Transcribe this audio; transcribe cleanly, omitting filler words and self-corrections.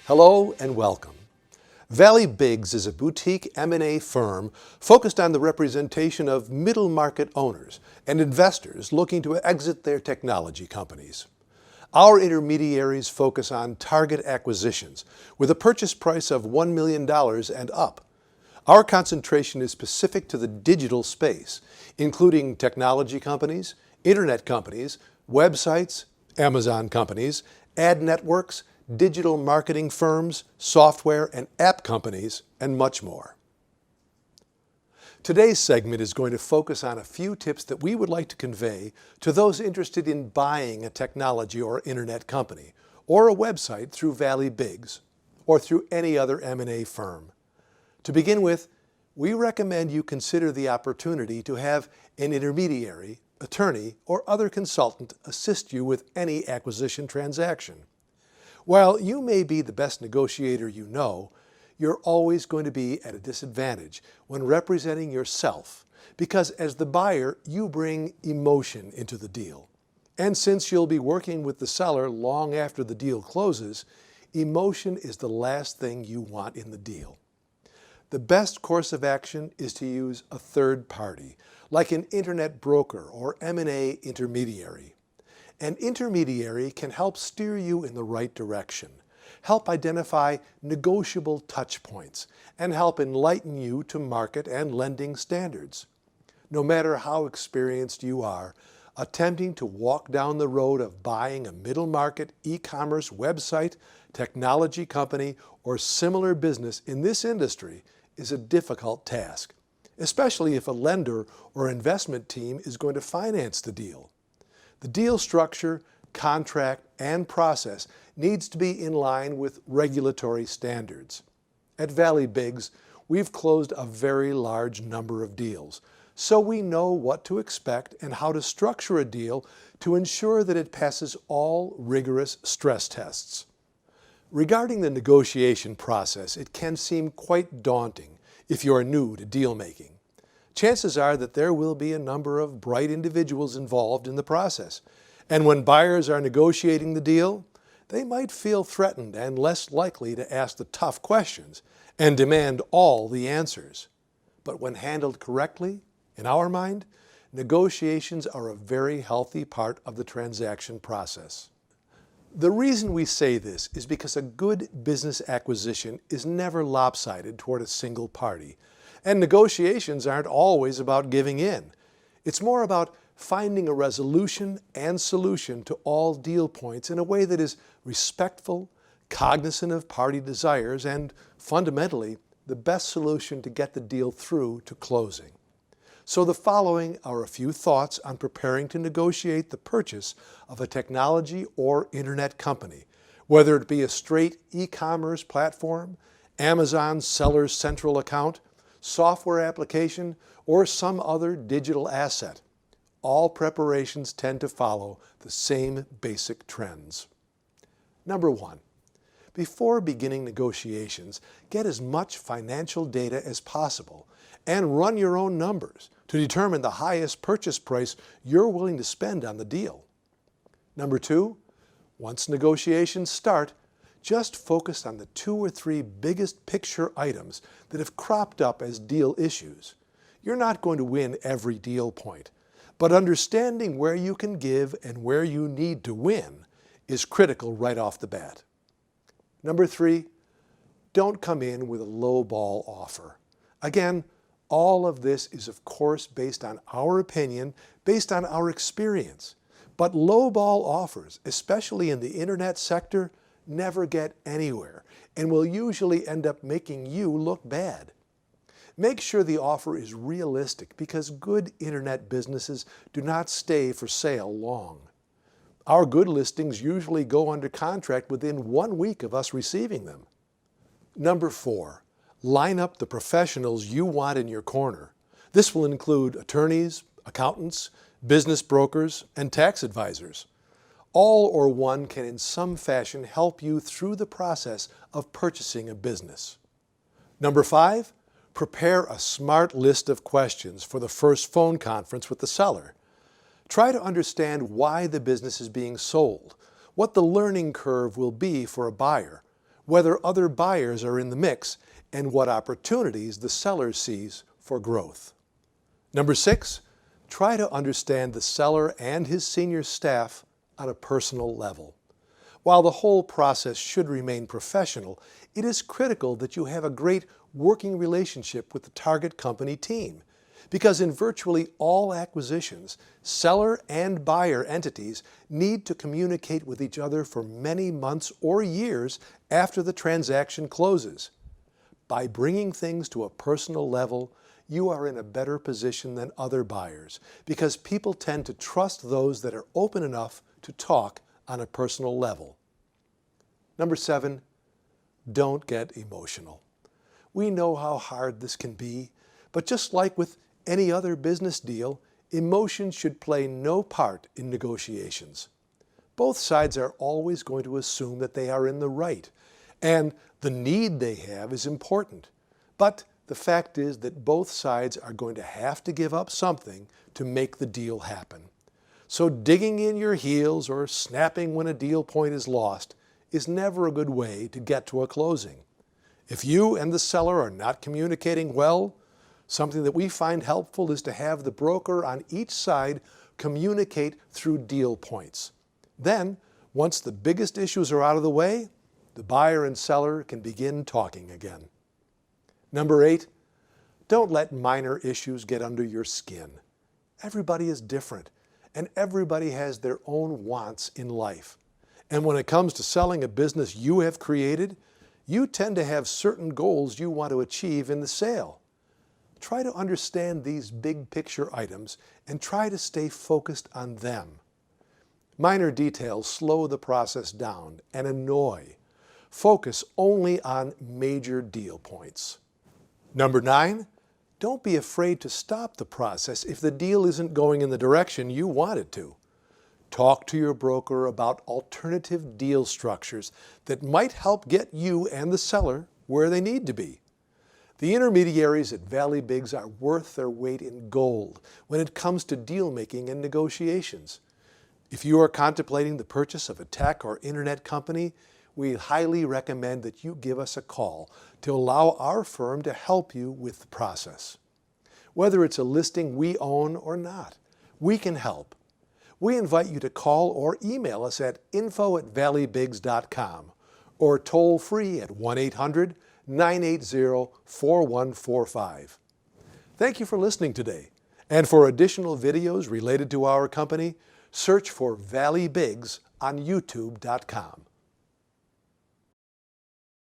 Hello and welcome. ValleyBiggs is a boutique M&A firm focused on the representation of middle market owners and investors looking to exit their technology companies. Our intermediaries focus on target acquisitions with a purchase price of $1 million and up. Our concentration is specific to the digital space, including technology companies, internet companies, websites, Amazon companies, ad networks, digital marketing firms, software and app companies, and much more. Today's segment is going to focus on a few tips that we would like to convey to those interested in buying a technology or internet company or a website through ValleyBiggs or through any other M&A firm. To begin with, we recommend you consider the opportunity to have an intermediary, attorney, or other consultant assist you with any acquisition transaction. While you may be the best negotiator you know, you're always going to be at a disadvantage when representing yourself because as the buyer, you bring emotion into the deal. And since you'll be working with the seller long after the deal closes, emotion is the last thing you want in the deal. The best course of action is to use a third party, like an internet broker or M&A intermediary. An intermediary can help steer you in the right direction, help identify negotiable touch points, and help enlighten you to market and lending standards. No matter how experienced you are, attempting to walk down the road of buying a middle market e-commerce website, technology company, or similar business in this industry is a difficult task, especially if a lender or investment team is going to finance the deal. The deal structure, contract, and process needs to be in line with regulatory standards. At ValleyBiggs, we've closed a very large number of deals, so we know what to expect and how to structure a deal to ensure that it passes all rigorous stress tests. Regarding the negotiation process, it can seem quite daunting if you are new to deal making. Chances are that there will be a number of bright individuals involved in the process. And when buyers are negotiating the deal, they might feel threatened and less likely to ask the tough questions and demand all the answers. But when handled correctly, in our mind, negotiations are a very healthy part of the transaction process. The reason we say this is because a good business acquisition is never lopsided toward a single party. And negotiations aren't always about giving in. It's more about finding a resolution and solution to all deal points in a way that is respectful, cognizant of party desires, and fundamentally, the best solution to get the deal through to closing. So the following are a few thoughts on preparing to negotiate the purchase of a technology or internet company, whether it be a straight e-commerce platform, Amazon Seller's Central account, software application, or some other digital asset. All preparations tend to follow the same basic trends. Number one, before beginning negotiations, get as much financial data as possible and run your own numbers to determine the highest purchase price you're willing to spend on the deal. Number two, once negotiations start, just focus on the 2 or 3 biggest picture items that have cropped up as deal issues. You're not going to win every deal point, but understanding where you can give and where you need to win is critical right off the bat. Number 3, don't come in with a low-ball offer. Again, all of this is of course based on our opinion, based on our experience. But low-ball offers, especially in the internet sector, never get anywhere and will usually end up making you look bad. Make sure the offer is realistic because good internet businesses do not stay for sale long. Our good listings usually go under contract within 1 week of us receiving them. Number 4, line up the professionals you want in your corner. This will include attorneys, accountants, business brokers, and tax advisors. All or one can in some fashion help you through the process of purchasing a business. Number 5, prepare a smart list of questions for the first phone conference with the seller. Try to understand why the business is being sold, what the learning curve will be for a buyer, whether other buyers are in the mix, and what opportunities the seller sees for growth. Number 6, try to understand the seller and his senior staff on a personal level. While the whole process should remain professional, it is critical that you have a great working relationship with the target company team, because in virtually all acquisitions, seller and buyer entities need to communicate with each other for many months or years after the transaction closes. By bringing things to a personal level, you are in a better position than other buyers, because people tend to trust those that are open enough to talk on a personal level. Number 7, don't get emotional. We know how hard this can be, but just like with any other business deal, emotions should play no part in negotiations. Both sides are always going to assume that they are in the right, and the need they have is important. But the fact is that both sides are going to have to give up something to make the deal happen. So digging in your heels or snapping when a deal point is lost is never a good way to get to a closing. If you and the seller are not communicating well, something that we find helpful is to have the broker on each side communicate through deal points. Then, once the biggest issues are out of the way, the buyer and seller can begin talking again. Number 8, don't let minor issues get under your skin. Everybody is different, and everybody has their own wants in life. And when it comes to selling a business you have created, you tend to have certain goals you want to achieve in the sale. Try to understand these big picture items and try to stay focused on them. Minor details slow the process down and annoy. Focus only on major deal points. Number 9, don't be afraid to stop the process if the deal isn't going in the direction you want it to. Talk to your broker about alternative deal structures that might help get you and the seller where they need to be. The intermediaries at ValleyBiggs are worth their weight in gold when it comes to deal making and negotiations. If you are contemplating the purchase of a tech or internet company, we highly recommend that you give us a call to allow our firm to help you with the process. Whether it's a listing we own or not, we can help. We invite you to call or email us at info@valleybiggs.com or toll free at 1-800-980-4145. Thank you for listening today. And for additional videos related to our company, search for ValleyBiggs on YouTube.com.